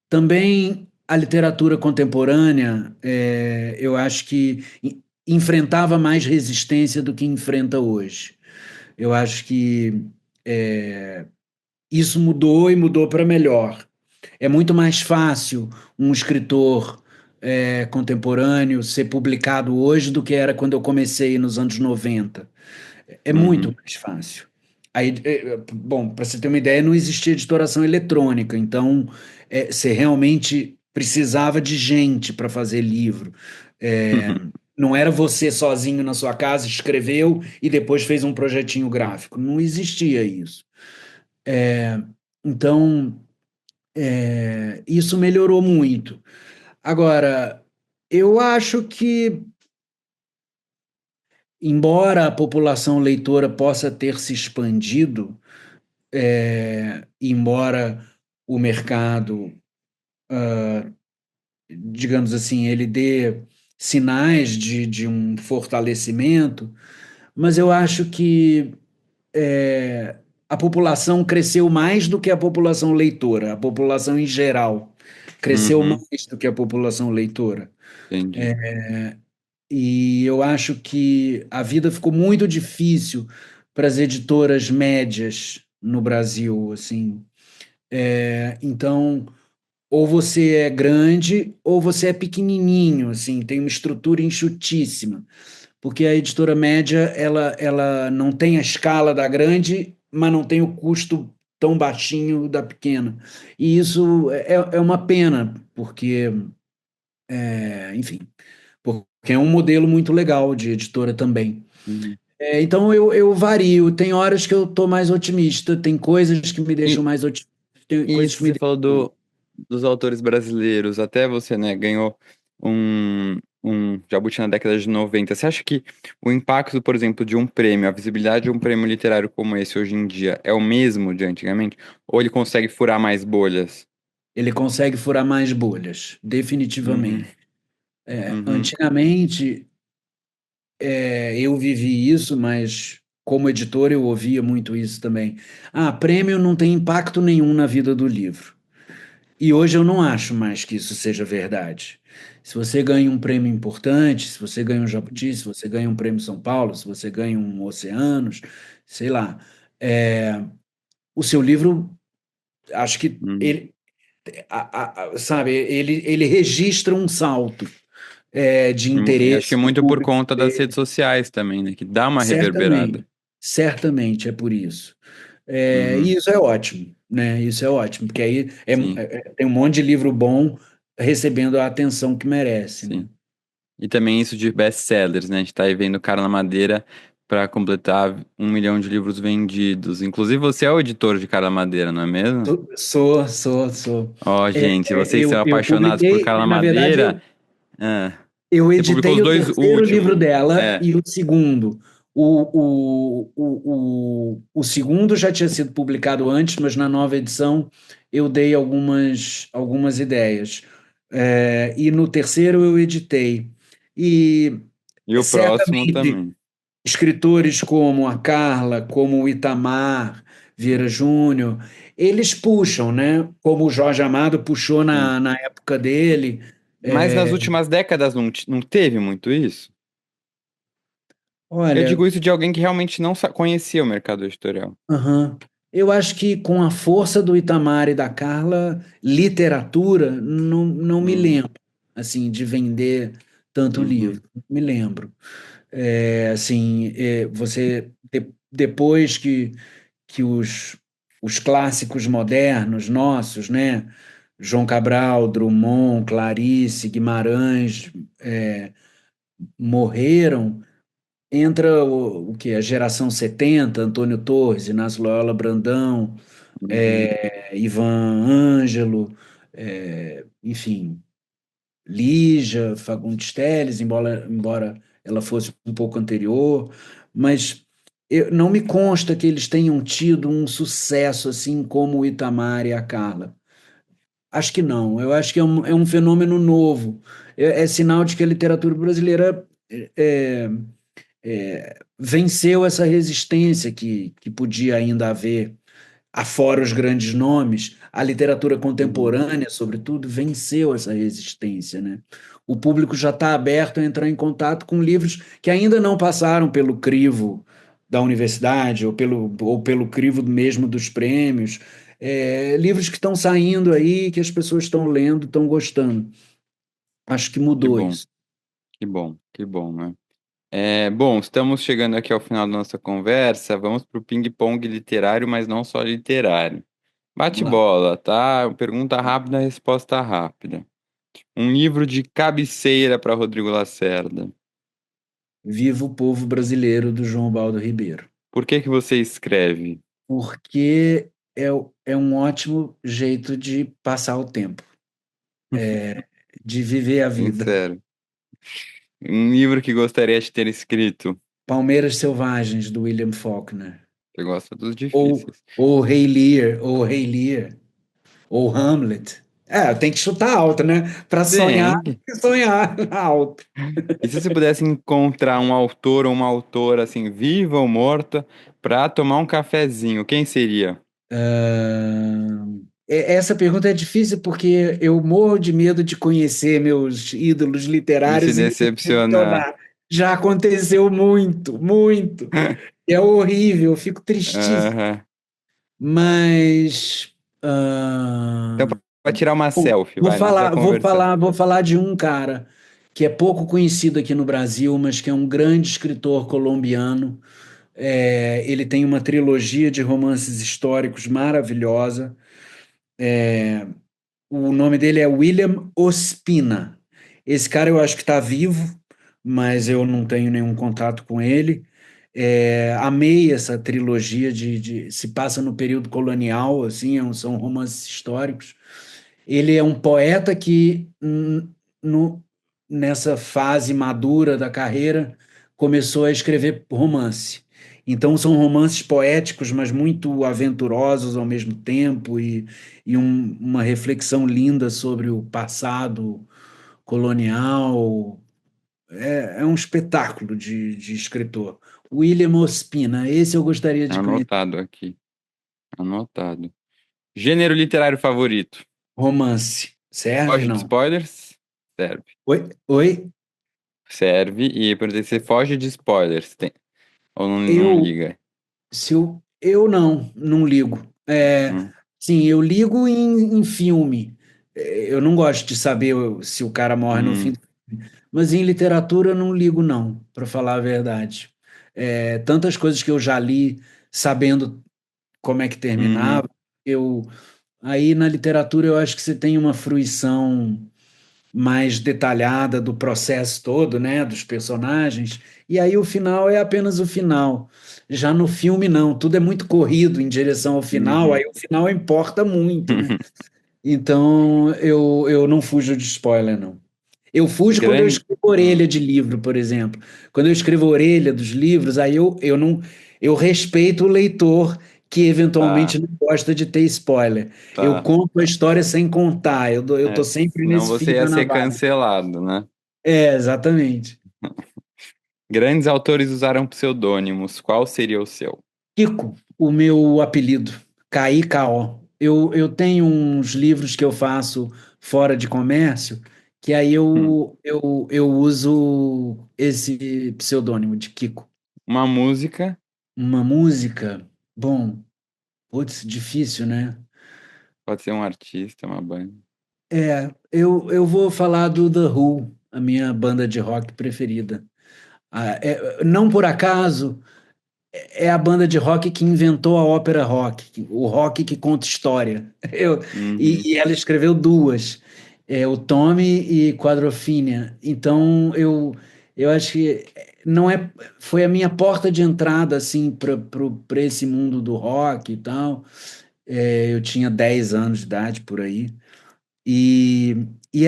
também a literatura contemporânea, eu acho que enfrentava mais resistência do que enfrenta hoje. Eu acho que isso mudou e mudou para melhor. É muito mais fácil um escritor contemporâneo ser publicado hoje do que era quando eu comecei nos anos 90. É muito uhum, mais fácil. Aí, bom, para você ter uma ideia, não existia editoração eletrônica, então você realmente precisava de gente para fazer livro. É, não era você sozinho na sua casa, escreveu e depois fez um projetinho gráfico. Não existia isso. Então, isso melhorou muito. Agora, eu acho que, embora a população leitora possa ter se expandido, embora o mercado, digamos assim, ele dê sinais de um fortalecimento, mas eu acho que a população cresceu mais do que a população leitora, a população em geral cresceu uhum, mais do que a população leitora. entendi. E eu acho que a vida ficou muito difícil para as editoras médias no Brasil, assim. Então, ou você é grande ou você é pequenininho, assim, tem uma estrutura enxutíssima, porque a editora média, ela não tem a escala da grande, mas não tem o custo tão baixinho da pequena. E isso é uma pena, porque, enfim, porque é um modelo muito legal de editora também. Uhum. Então eu vario, tem horas que eu estou mais otimista, tem coisas que me deixam E, mais otimista, tem e coisas isso que me você falou deixam. dos autores brasileiros, até você, né, ganhou um Jabuti na década de 90. Você acha que o impacto, por exemplo, de um prêmio, a visibilidade de um prêmio literário como esse hoje em dia é o mesmo de antigamente? Ou ele consegue furar mais bolhas? Ele consegue furar mais bolhas, Uhum, definitivamente. uhum, Antigamente, eu vivi isso, mas como editor eu ouvia muito isso também. Ah, prêmio não tem impacto nenhum na vida do livro. E hoje eu não acho mais que isso seja verdade. Se você ganha um prêmio importante, se você ganha um Jabuti, se você ganha um prêmio São Paulo, se você ganha um Oceanos, sei lá, é, o seu livro, acho que uhum, ele, sabe, ele registra um salto de E acho que é interesse do muito por público conta das dele. redes sociais também, né? Que dá uma reverberada. Certamente, certamente é por isso. E Uhum, isso é ótimo, né? Isso é ótimo, porque aí sim, tem um monte de livro bom recebendo a atenção que merece, né? sim. E também isso de best-sellers, né? A gente tá aí vendo Cara na Madeira para completar 1 milhão de livros vendidos. Inclusive, você é o editor de Cara na Madeira, não é mesmo? Sou. Ó, gente, vocês são Eu apaixonados por publiquei, Cara na na verdade, Madeira. Ah, eu você publicou editei os o dois terceiro livro últimos. dela É. e o segundo. O segundo já tinha sido publicado antes, mas na nova edição eu dei algumas ideias. E no terceiro eu editei. E E o próximo certamente também. escritores como a Carla, como o Itamar Vieira Júnior, eles puxam, né? Como o Jorge Amado puxou Sim. na época dele. Mas nas É, últimas décadas não teve muito isso? Eu olha, digo isso de alguém que realmente não conhecia o mercado editorial. aham. Eu acho que com a força do Itamar e da Carla, literatura, não me Hum, lembro, assim, de vender tanto uhum, livro. Não me lembro. Depois que os clássicos modernos nossos, né? João Cabral, Drummond, Clarice, Guimarães, morreram, entra o que? A geração 70, Antônio Torres, Inácio Loyola Brandão, uhum. Ivan Ângelo, enfim, Lígia Fagundes Telles, embora ela fosse um pouco anterior, mas não me consta que eles tenham tido um sucesso assim como o Itamar e a Carla. Acho que não, eu acho que é um fenômeno novo. É sinal de que a literatura brasileira é, venceu essa resistência que podia ainda haver, afora os grandes nomes, a literatura Uhum. contemporânea, sobretudo, venceu essa resistência, né? O público já está aberto a entrar em contato com livros que ainda não passaram pelo crivo da universidade ou pelo crivo mesmo dos prêmios. Livros que estão saindo aí, que as pessoas estão lendo, estão gostando. Acho que Que mudou bom, isso. que bom, né? Bom, estamos chegando aqui ao final da nossa conversa. Vamos para o ping-pong literário, mas não só literário. Vamos lá. Bate-bola, tá? Pergunta rápida, resposta rápida. Um livro de cabeceira para Rodrigo Lacerda. Viva o povo brasileiro do João Baldo Ribeiro. Por que que você escreve? Porque é um ótimo jeito de passar o tempo, de viver a vida. Sincero. Um livro que gostaria de ter escrito. Palmeiras Selvagens, do William Faulkner. Você gosta dos Ou, difíceis. ou Rei Lear, ou Hamlet. Tem que chutar alto, né? Para sonhar, Tem. tem que sonhar alto. E se você pudesse encontrar um autor ou uma autora, assim, viva ou morta, para tomar um cafezinho, quem seria? Essa pergunta é difícil porque eu morro de medo de conhecer meus ídolos E se literários e me decepcionar? decepcionar. Já aconteceu muito, muito. É horrível, eu fico tristíssimo. Aham. Mas. Então, Ah, para tirar uma bom, selfie, vai, não precisa conversar. vou falar de um cara que é pouco conhecido aqui no Brasil, mas que é um grande escritor colombiano. Ele tem uma trilogia de romances históricos maravilhosa. O nome dele é William Ospina. Esse cara eu acho que está vivo, mas eu não tenho nenhum contato com ele. Amei essa trilogia se passa no período colonial, assim, são romances históricos. Ele é um poeta que, no- nessa fase madura da carreira, começou a escrever romance. Então, são romances poéticos, mas muito aventurosos ao mesmo tempo, uma reflexão linda sobre o passado colonial. É um espetáculo de escritor. William Ospina, esse eu gostaria de conhecer. Anotado aqui, anotado. Gênero literário favorito? Romance. Serve, Foge de não? spoilers? Serve. Oi? Oi? Serve. E, por exemplo, você foge de spoilers, ou não Eu, liga? Se eu não ligo. Hum, Sim, eu ligo em filme. Eu não gosto de saber se o cara morre no fim. hum, Mas em literatura eu não ligo, não, para falar a verdade. Tantas coisas que eu já li sabendo como é que uhum, terminava. Eu, Aí na literatura eu acho que você tem uma fruição mais detalhada do processo todo, né, dos personagens, e aí o final é apenas o final. Já no filme, não, tudo é muito corrido em direção ao final, uhum. aí o final importa muito, né? Então eu não fujo de spoiler, não. Eu fujo quando eu Grande. escrevo orelha de livro, por exemplo. Quando eu escrevo orelha dos livros, aí eu não eu respeito o leitor que Tá, eventualmente não gosta de ter spoiler. Eu tá. conto a história sem contar. Eu tô É, sempre senão nesse você fio ia da ser navalha. cancelado, né? Exatamente. Grandes autores usaram pseudônimos. Qual seria o seu? Kiko, o meu apelido, K-I-K-O. Eu tenho uns livros que eu faço fora de comércio, que aí Hum. eu uso esse pseudônimo de Kiko. Uma música. Uma música, bom, putz, difícil, né? Pode ser um artista, uma banda. Eu vou falar do The Who, a minha banda de rock preferida. Não por acaso, é a banda de rock que inventou a ópera rock, o rock que conta história. Uhum. E ela escreveu duas, o Tommy e Quadrophenia. Então eu acho que não é, foi a minha porta de entrada assim para esse mundo do rock e tal. Eu tinha 10 anos de idade por aí. E, e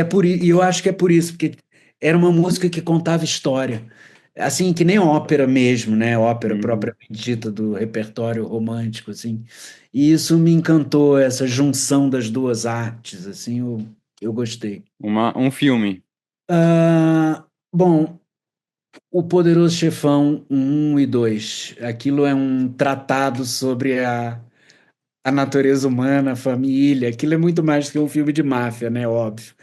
eu acho que é por isso, porque era uma música que contava história. Assim, que nem ópera mesmo, né? Ópera Uhum. propriamente dita do repertório romântico, assim. E isso me encantou, essa junção das duas artes, assim, eu gostei. Um filme. Bom, O Poderoso Chefão 1 e 2. Aquilo é um tratado sobre a natureza humana, a família. Aquilo é muito mais que um filme de máfia, né? Óbvio.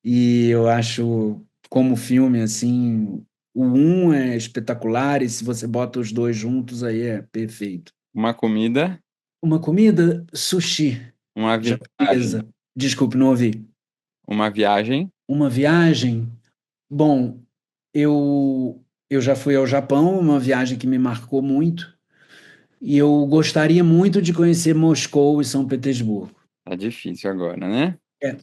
E eu acho, como filme, assim, o um é espetacular e se você bota os dois juntos, aí é perfeito. Uma comida. Uma comida, sushi, Uma viagem. japonesa. Desculpe, não ouvi. Uma viagem. Uma viagem. Bom, eu já fui ao Japão, uma viagem que me marcou muito. E eu gostaria muito de conhecer Moscou e São Petersburgo. Tá difícil agora, né? É.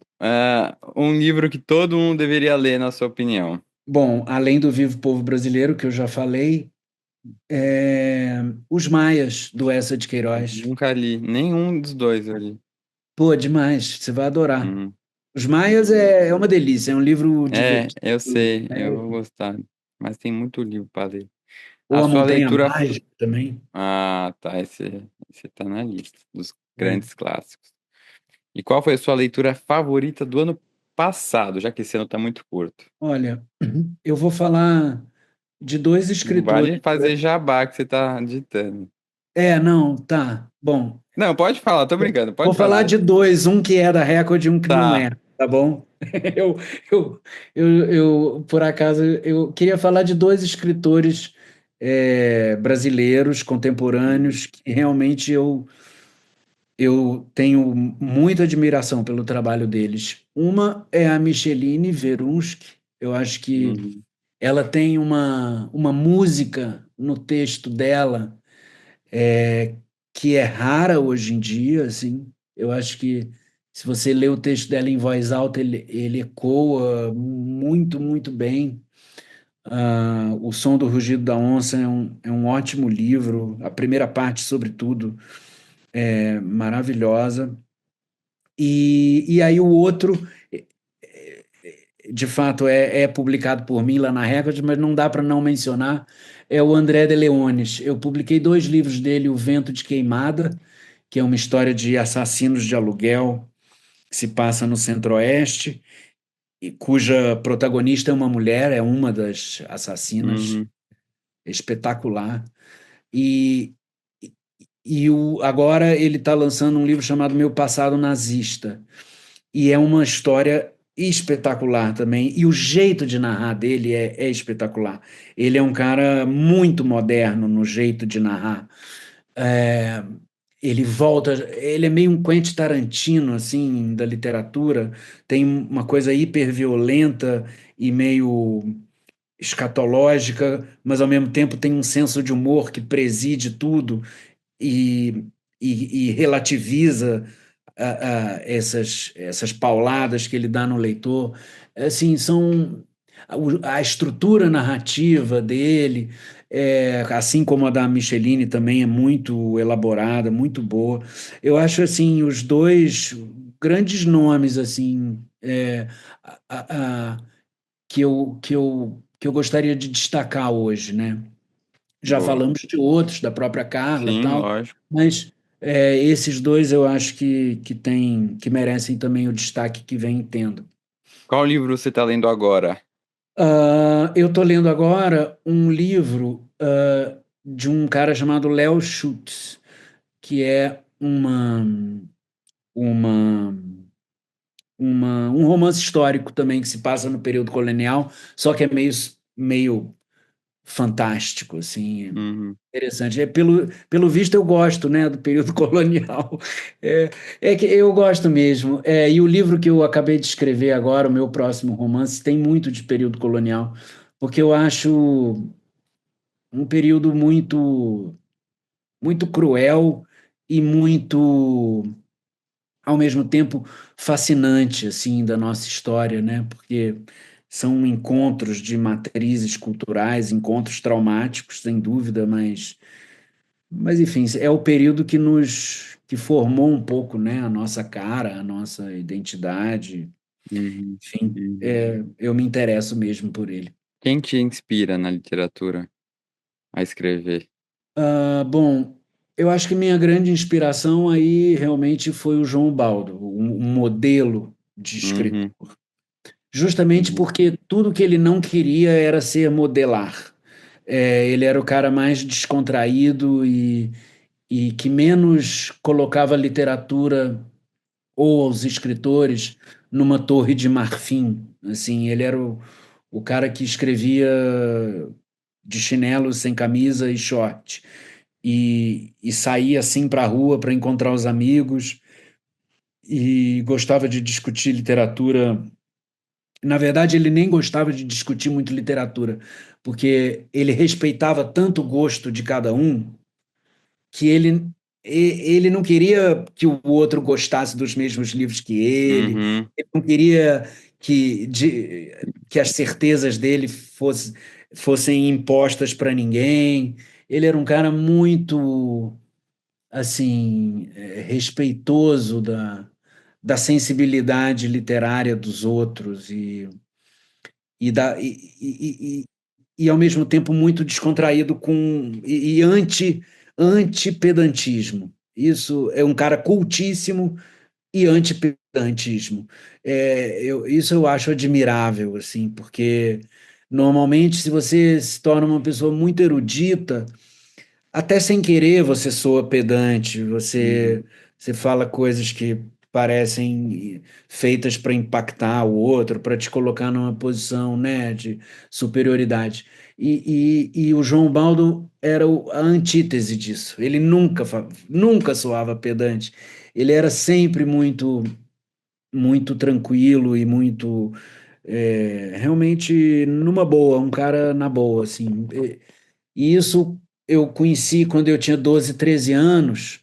Um livro que todo mundo deveria ler, na sua opinião. Bom, além do Vivo Povo Brasileiro, que eu já falei, Os Maias, do Eça de Queiroz. Nunca li. Nenhum dos dois eu li. Pô, demais, você vai adorar. Uhum. Os Maias é uma delícia, é um livro divertido, Eu sei, eu né? vou gostar. Mas tem muito livro para ler. Ou A A sua Montanha leitura. Mágica também. Ah, tá. Esse tá na lista dos É. grandes clássicos. E qual foi a sua leitura favorita do ano passado, já que esse ano tá muito curto? Olha, eu vou falar de dois Não vale escritores. fazer jabá que você tá ditando. Não, tá, bom. Não, pode falar, tô brincando, Vou pode falar falar. de dois, um que é da Record e um que não é, Tá. tá bom? Eu, por acaso, eu queria falar de dois escritores brasileiros, Uhum. contemporâneos, que realmente eu tenho muita admiração pelo trabalho deles. Uma é a Micheline Verunski. Eu acho que Uhum, ela tem uma música no texto dela que é rara hoje em dia, assim. Eu acho que se você lê o texto dela em voz alta, ele ecoa muito, muito bem. O Som do Rugido da Onça é um ótimo livro. A primeira parte, sobretudo, é maravilhosa. E aí o outro, de fato, é publicado por mim lá na Record, mas não dá para não mencionar, é o André de Leones. Eu publiquei dois livros dele, O Vento de Queimada, que é uma história de assassinos de aluguel que se passa no Centro-Oeste, e cuja protagonista é uma mulher, é uma das assassinas, uhum, espetacular. E, agora ele está lançando um livro chamado Meu Passado Nazista, e é uma história espetacular também, e o jeito de narrar dele é espetacular. Ele é um cara muito moderno no jeito de narrar. É, ele volta, ele é meio um Quentin Tarantino, assim, da literatura, tem uma coisa hiperviolenta e meio escatológica, mas ao mesmo tempo tem um senso de humor que preside tudo e, e relativiza essas pauladas que ele dá no leitor. Assim, a estrutura narrativa dele, assim como a da Micheline também é muito elaborada, muito boa. Eu acho assim os dois grandes nomes assim a- a- a- que eu gostaria de destacar hoje, né? Já boa. falamos de outros, da própria Carla, Sim, tal, lógico. mas esses dois eu acho que merecem também o destaque que vem tendo. Qual livro você está lendo agora? Eu estou lendo agora um livro de um cara chamado Léo Schutz, que é uma, um romance histórico também que se passa no período colonial, só que é meio fantástico, assim, Uhum. interessante. Pelo visto, eu gosto, né, do período colonial. É, é que eu gosto mesmo. E o livro que eu acabei de escrever agora, o meu próximo romance, tem muito de período colonial, porque eu acho um período muito, muito cruel e muito, ao mesmo tempo, fascinante, assim, da nossa história, né? Porque são encontros de matrizes culturais, encontros traumáticos, sem dúvida, mas enfim, é o período que formou um pouco, né, a nossa cara, a nossa identidade. Uhum. Enfim, Uhum. eu me interesso mesmo por ele. Quem te inspira na literatura a escrever? Bom, eu acho que minha grande inspiração aí realmente foi o João Baldo, um modelo de escritor. Uhum. Justamente Uhum. porque tudo que ele não queria era ser modelar. Ele era o cara mais descontraído e que menos colocava a literatura ou os escritores numa torre de marfim. Assim, ele era o cara que escrevia de chinelo, sem camisa e short. E saía assim para a rua para encontrar os amigos e gostava de discutir literatura. Na verdade, ele nem gostava de discutir muito literatura, porque ele respeitava tanto o gosto de cada um que ele não queria que o outro gostasse dos mesmos livros que Uhum. ele não queria que as certezas dele fossem impostas para ninguém. Ele era um cara muito, assim, respeitoso da sensibilidade literária dos outros e, da, e, ao mesmo tempo muito descontraído anti-pedantismo. Isso é um cara cultíssimo e anti-pedantismo. Isso eu acho admirável, assim, porque normalmente se você se torna uma pessoa muito erudita, até sem querer você soa pedante, Uhum. você fala coisas que parecem feitas para impactar o outro, para te colocar numa posição, né, de superioridade. E o João Baldo era a antítese disso. Ele nunca soava pedante. Ele era sempre muito tranquilo e muito realmente numa boa, um cara na boa, assim. E isso eu conheci quando eu tinha 12, 13 anos.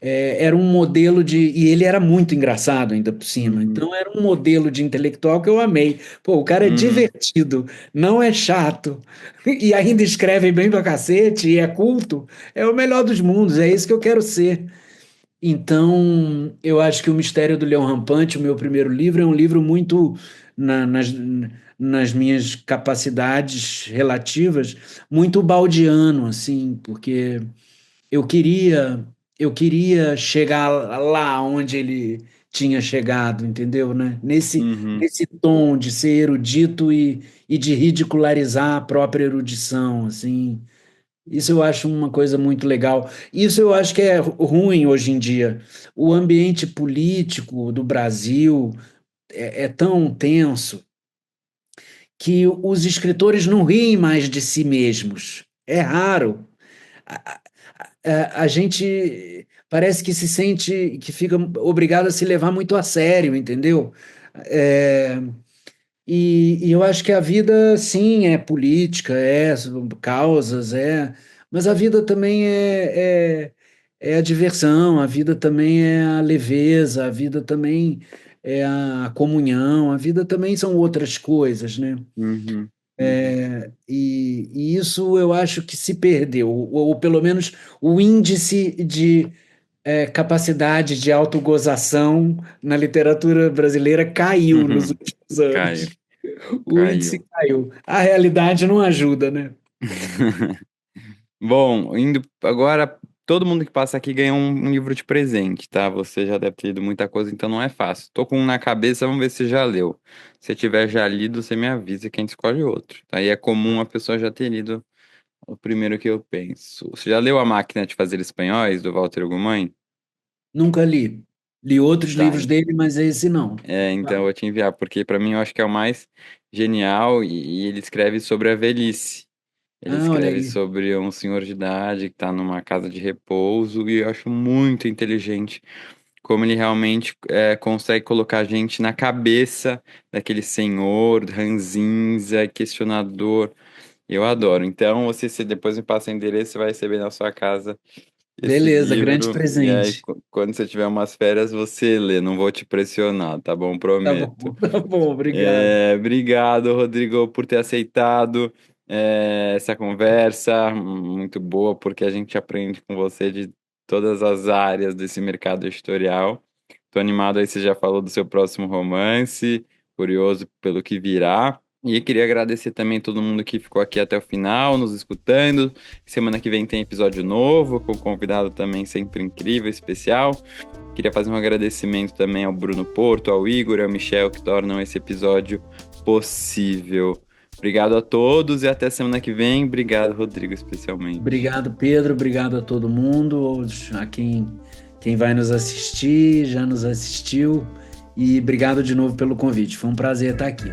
Era um modelo de. E ele era muito engraçado ainda por cima. Uhum, Então era um modelo de intelectual que eu amei. Pô, o cara é uhum, divertido, não é chato, e ainda escreve bem pra cacete, e é culto. É o melhor dos mundos, é isso que eu quero ser. Então, eu acho que O Mistério do Leão Rampante, o meu primeiro livro, é um livro muito nas minhas capacidades relativas, muito baldiano, assim, porque eu queria eu queria chegar lá onde ele tinha chegado, entendeu, né? uhum, Nesse tom de ser erudito e de ridicularizar a própria erudição, assim. Isso eu acho uma coisa muito legal. Isso eu acho que é ruim hoje em dia. O ambiente político do Brasil é tão tenso que os escritores não riem mais de si mesmos. É raro. A, a gente parece que se sente, que fica obrigado a se levar muito a sério, entendeu? É, e eu acho que a vida, sim, é política, causas, mas a vida também é a diversão, a vida também é a leveza, a vida também é a comunhão, a vida também são outras coisas, né? uhum, uhum. E isso eu acho que se perdeu, ou pelo menos o índice de capacidade de autogozação na literatura brasileira caiu nos últimos Caiu, anos. O índice caiu. caiu. A realidade não ajuda, né? Bom, indo agora, todo mundo que passa aqui ganha um livro de presente, tá? Você já deve ter lido muita coisa, então não é fácil. Tô com um na cabeça, vamos ver se você já leu. Se tiver já lido, você me avisa que a gente escolhe outro. Tá? E é comum a pessoa já ter lido o primeiro que eu penso. Você já leu A Máquina de Fazer Espanhóis, do Walter Ugumãe? Nunca li. Li outros Tá, livros dele, mas esse não. então eu Tá. vou te enviar, porque pra mim eu acho que é o mais genial e ele escreve sobre a velhice. Ele Ah, olha escreve aí. sobre um senhor de idade que está numa casa de repouso e eu acho muito inteligente como ele realmente consegue colocar a gente na cabeça daquele senhor ranzinza, questionador. Eu adoro. Então, se depois me passa o endereço, você vai receber na sua casa esse Beleza, grande livro. E aí, presente. quando você tiver umas férias, você lê. Não vou te pressionar, tá bom? Tá bom, Prometo. tá bom, obrigado. Obrigado, Rodrigo, por ter aceitado essa conversa muito boa, porque a gente aprende com você de todas as áreas desse mercado editorial. Tô animado aí, você já falou do seu próximo romance, curioso pelo que virá. E queria agradecer também todo mundo que ficou aqui até o final, nos escutando. Semana que vem tem episódio novo, com convidado também sempre incrível, especial. Queria fazer um agradecimento também ao Bruno Porto, ao Igor e ao Michel que tornam esse episódio possível. Obrigado a todos e até semana que vem. Obrigado, Rodrigo, especialmente. Obrigado, Pedro. Obrigado a todo mundo, a quem vai nos assistir, já nos assistiu. E obrigado de novo pelo convite. Foi um prazer estar aqui.